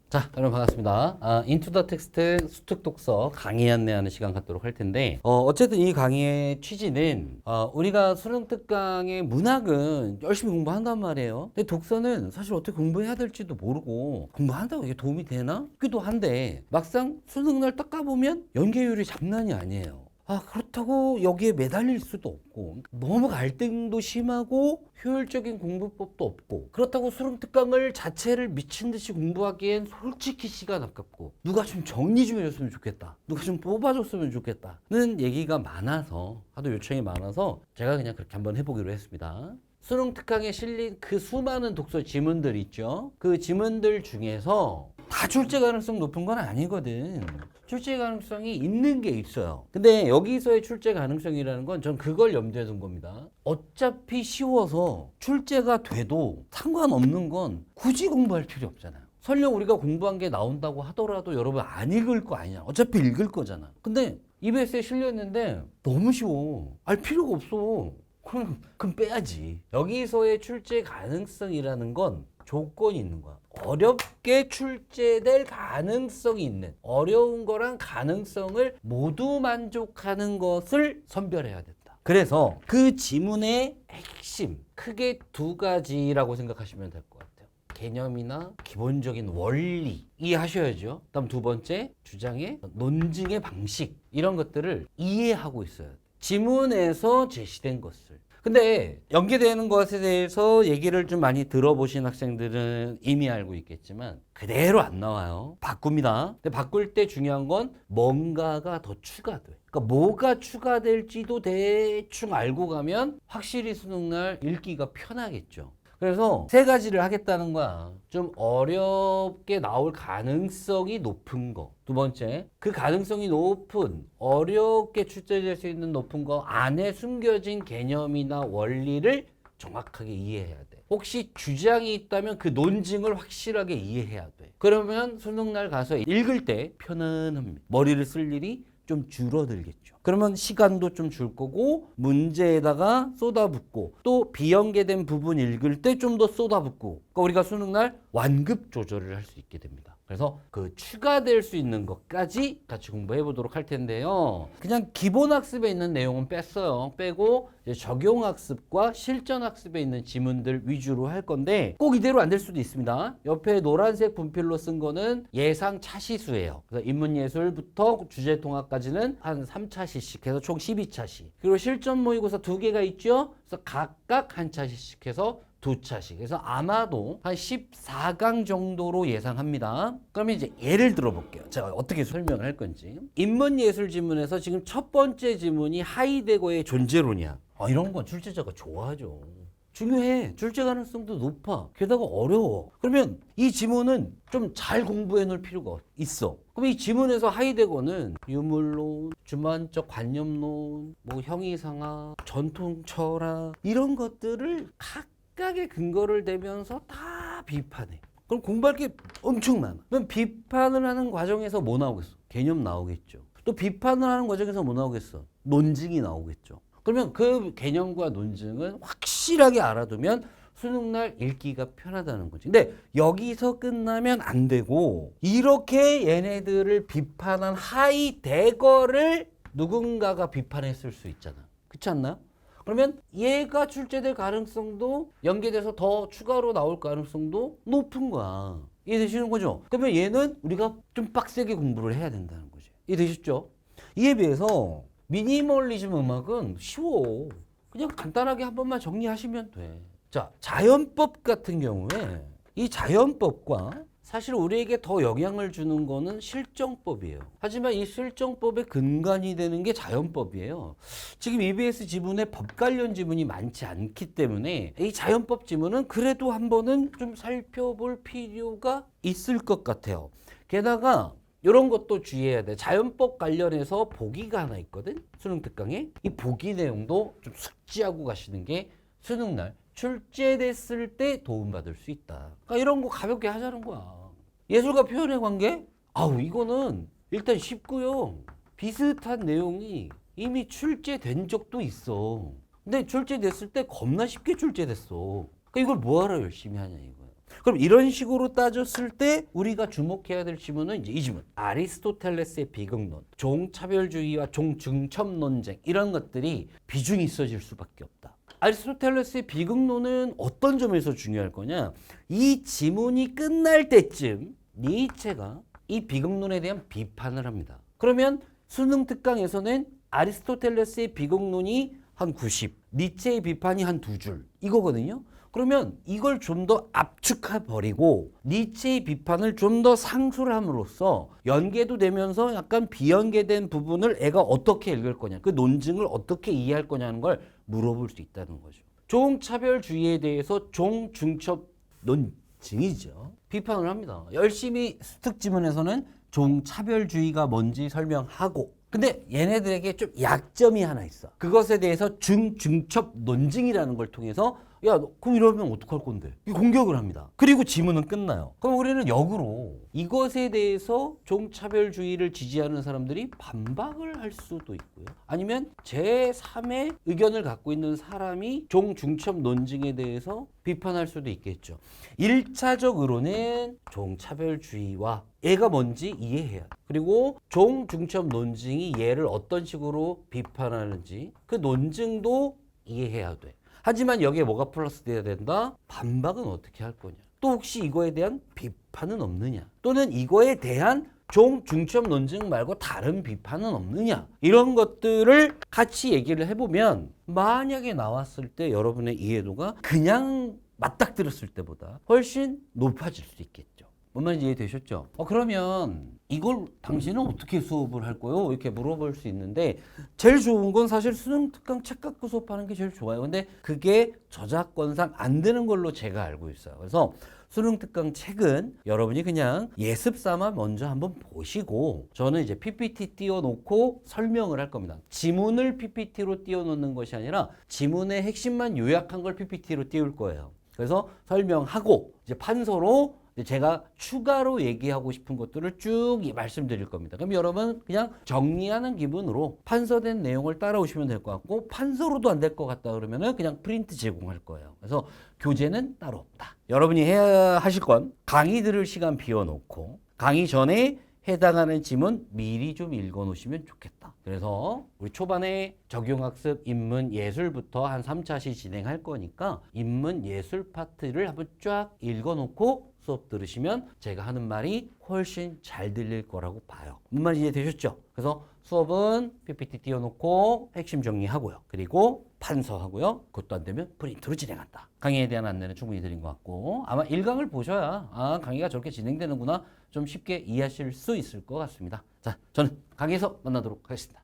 자, 여러분 반갑습니다. 인투 더 텍스트 수특 독서 강의 안내하는 시간 갖도록 할 텐데, 어쨌든 이 강의의 취지는, 우리가 수능 특강의 문학은 열심히 공부한단 말이에요. 근데 독서는 사실 어떻게 공부해야 될지도 모르고, 공부한다고 이게 도움이 되나? 싶기도 한데, 막상 수능날 딱 가보면 연계율이 장난이 아니에요. 그렇다고 여기에 매달릴 수도 없고, 너무 갈등도 심하고, 효율적인 공부법도 없고, 그렇다고 수능 특강을 자체를 미친 듯이 공부하기엔 솔직히 시간 아깝고, 누가 좀 정리 좀 해줬으면 좋겠다. 누가 좀 뽑아줬으면 좋겠다는 얘기가 많아서, 하도 요청이 많아서, 제가 그냥 그렇게 한번 해보기로 했습니다. 수능 특강에 실린 그 수많은 독서 지문들 있죠? 그 지문들 중에서 다 출제 가능성 높은 건 아니거든. 출제 가능성이 있는 게 있어요. 근데 여기서의 출제 가능성이라는 건 전 그걸 염두에 둔 겁니다. 어차피 쉬워서 출제가 돼도 상관없는 건 굳이 공부할 필요 없잖아요. 설령 우리가 공부한 게 나온다고 하더라도 여러분 안 읽을 거 아니야. 어차피 읽을 거잖아. 근데 EBS에 실렸는데 너무 쉬워. 알 필요가 없어. 그럼 빼야지. 여기서의 출제 가능성이라는 건 조건이 있는 거야. 어렵게 출제될 가능성이 있는, 어려운 거랑 가능성을 모두 만족하는 것을 선별해야 된다. 그래서 그 지문의 핵심, 크게 두 가지라고 생각하시면 될 것 같아요. 개념이나 기본적인 원리 이해하셔야죠. 다음 두 번째, 주장의 논증의 방식, 이런 것들을 이해하고 있어야 돼요. 지문에서 제시된 것을. 근데 연계되는 것에 대해서 얘기를 좀 많이 들어보신 학생들은 이미 알고 있겠지만 그대로 안 나와요. 바꿉니다. 근데 바꿀 때 중요한 건 뭔가가 더 추가돼. 그러니까 뭐가 추가될지도 대충 알고 가면 확실히 수능날 읽기가 편하겠죠. 그래서 세 가지를 하겠다는 거야. 좀 어렵게 나올 가능성이 높은 거. 두 번째, 그 가능성이 높은, 어렵게 출제될 수 있는 높은 거 안에 숨겨진 개념이나 원리를 정확하게 이해해야 돼. 혹시 주장이 있다면 그 논증을 확실하게 이해해야 돼. 그러면 수능날 가서 읽을 때 편안합니다. 머리를 쓸 일이 좀 줄어들겠죠. 그러면 시간도 좀 줄 거고 문제에다가 쏟아붓고 또 비연계된 부분 읽을 때 좀 더 쏟아붓고, 그러니까 우리가 수능날 완급 조절을 할 수 있게 됩니다. 그래서 그 추가될 수 있는 것까지 같이 공부해 보도록 할 텐데요. 그냥 기본 학습에 있는 내용은 뺐어요. 빼고 이제 적용 학습과 실전 학습에 있는 지문들 위주로 할 건데 꼭 이대로 안 될 수도 있습니다. 옆에 노란색 분필로 쓴 거는 예상 차시수예요. 그래서 인문예술부터 주제통합까지는 한 3차시씩 해서 총 12차시. 그리고 실전 모의고사 두 개가 있죠. 그래서 각각 한 차시씩 해서 2차씩. 그래서 아마도 한 14강 정도로 예상합니다. 그러면 이제 예를 들어 볼게요. 제가 어떻게 설명을 할 건지. 인문예술 지문에서 지금 첫 번째 지문이 하이데거의 존재론이야. 이런 건 출제자가 좋아하죠. 중요해. 출제 가능성도 높아. 게다가 어려워. 그러면 이 지문은 좀 잘 공부해 놓을 필요가 있어. 그럼 이 지문에서 하이데거는 유물론, 주관적 관념론, 뭐 형이상학, 전통철학 이런 것들을 각각의 근거를 대면서 다 비판해. 그럼 공부할 게 엄청 많아. 그럼 비판을 하는 과정에서 뭐 나오겠어? 개념 나오겠죠. 또 비판을 하는 과정에서 뭐 나오겠어? 논증이 나오겠죠. 그러면 그 개념과 논증은 확실하게 알아두면 수능날 읽기가 편하다는 거지. 근데 여기서 끝나면 안 되고 이렇게 얘네들을 비판한 하이데거를 누군가가 비판했을 수 있잖아. 그렇지 않나요? 그러면 얘가 출제될 가능성도 연계돼서 더 추가로 나올 가능성도 높은 거야. 이해되시는 거죠? 그러면 얘는 우리가 좀 빡세게 공부를 해야 된다는 거지. 이해되셨죠? 이에 비해서 미니멀리즘 음악은 쉬워. 그냥 간단하게 한 번만 정리하시면 돼. 자, 자연법 같은 경우에 이 자연법과 사실 우리에게 더 영향을 주는 거는 실정법이에요. 하지만 이 실정법의 근간이 되는 게 자연법이에요. 지금 EBS 지문에 법 관련 지문이 많지 않기 때문에 이 자연법 지문은 그래도 한 번은 좀 살펴볼 필요가 있을 것 같아요. 게다가 이런 것도 주의해야 돼. 자연법 관련해서 보기가 하나 있거든. 수능 특강에. 이 보기 내용도 좀 숙지하고 가시는 게 수능날 출제됐을 때 도움받을 수 있다. 그러니까 이런 거 가볍게 하자는 거야. 예술과 표현의 관계? 이거는 일단 쉽고요. 비슷한 내용이 이미 출제된 적도 있어. 근데 출제됐을 때 겁나 쉽게 출제됐어. 그러니까 이걸 뭐하러 열심히 하냐 이거야. 그럼 이런 식으로 따졌을 때 우리가 주목해야 될 지문은 이제 이 지문. 아리스토텔레스의 비극론, 종차별주의와 종중첩 논쟁 이런 것들이 비중이 있어질 수밖에 없다. 아리스토텔레스의 비극론은 어떤 점에서 중요할 거냐? 이 지문이 끝날 때쯤 니체가 이 비극론에 대한 비판을 합니다. 그러면 수능 특강에서는 아리스토텔레스의 비극론이 한 90, 니체의 비판이 한 2줄 이거거든요. 그러면 이걸 좀 더 압축해 버리고 니체의 비판을 좀 더 상수를 함으로써 연계도 되면서 약간 비연계된 부분을 애가 어떻게 읽을 거냐, 그 논증을 어떻게 이해할 거냐는 걸 물어볼 수 있다는 거죠. 종차별주의에 대해서 종중첩 논증이죠. 비판을 합니다. 열심히 수특지문에서는 종차별주의가 뭔지 설명하고, 근데 얘네들에게 좀 약점이 하나 있어. 그것에 대해서 중첩 논증이라는 걸 통해서 야, 그럼 이러면 어떡할 건데? 이 공격을 합니다. 그리고 지문은 끝나요. 그럼 우리는 역으로 이것에 대해서 종차별주의를 지지하는 사람들이 반박을 할 수도 있고요. 아니면 제3의 의견을 갖고 있는 사람이 종중첩 논증에 대해서 비판할 수도 있겠죠. 1차적으로는 종차별주의와 얘가 뭔지 이해해야 돼. 그리고 종중첩 논증이 얘를 어떤 식으로 비판하는지 그 논증도 이해해야 돼. 하지만 여기에 뭐가 플러스 돼야 된다? 반박은 어떻게 할 거냐? 또 혹시 이거에 대한 비판은 없느냐? 또는 이거에 대한 종중첩 논증 말고 다른 비판은 없느냐? 이런 것들을 같이 얘기를 해보면 만약에 나왔을 때 여러분의 이해도가 그냥 맞닥뜨렸을 때보다 훨씬 높아질 수 있겠죠. 뭔 말인지 이해되셨죠? 그러면 이걸 당신은 어떻게 수업을 할 거요? 이렇게 물어볼 수 있는데 제일 좋은 건 사실 수능 특강 책 갖고 수업하는 게 제일 좋아요. 근데 그게 저작권상 안 되는 걸로 제가 알고 있어요. 그래서 수능 특강 책은 여러분이 그냥 예습 삼아 먼저 한번 보시고 저는 이제 PPT 띄워놓고 설명을 할 겁니다. 지문을 PPT로 띄워놓는 것이 아니라 지문의 핵심만 요약한 걸 PPT로 띄울 거예요. 그래서 설명하고 이제 판서로 제가 추가로 얘기하고 싶은 것들을 쭉 말씀드릴 겁니다. 그럼 여러분 그냥 정리하는 기분으로 판서된 내용을 따라오시면 될 것 같고, 판서로도 안 될 것 같다 그러면은 그냥 프린트 제공할 거예요. 그래서 교재는 따로 없다. 여러분이 해야 하실 건 강의 들을 시간 비워놓고 강의 전에 해당하는 지문 미리 좀 읽어놓으시면 좋겠다. 그래서 우리 초반에 적용학습 인문예술부터 한 3차시 진행할 거니까 인문예술 파트를 한번 쫙 읽어놓고 수업 들으시면 제가 하는 말이 훨씬 잘 들릴 거라고 봐요. 무슨 말인지 이해되셨죠? 그래서 수업은 PPT 띄워놓고 핵심 정리하고요. 그리고 판서하고요. 그것도 안 되면 프린트로 진행한다. 강의에 대한 안내는 충분히 드린 것 같고 아마 1강을 보셔야 강의가 저렇게 진행되는구나 좀 쉽게 이해하실 수 있을 것 같습니다. 자, 저는 강의에서 만나도록 하겠습니다.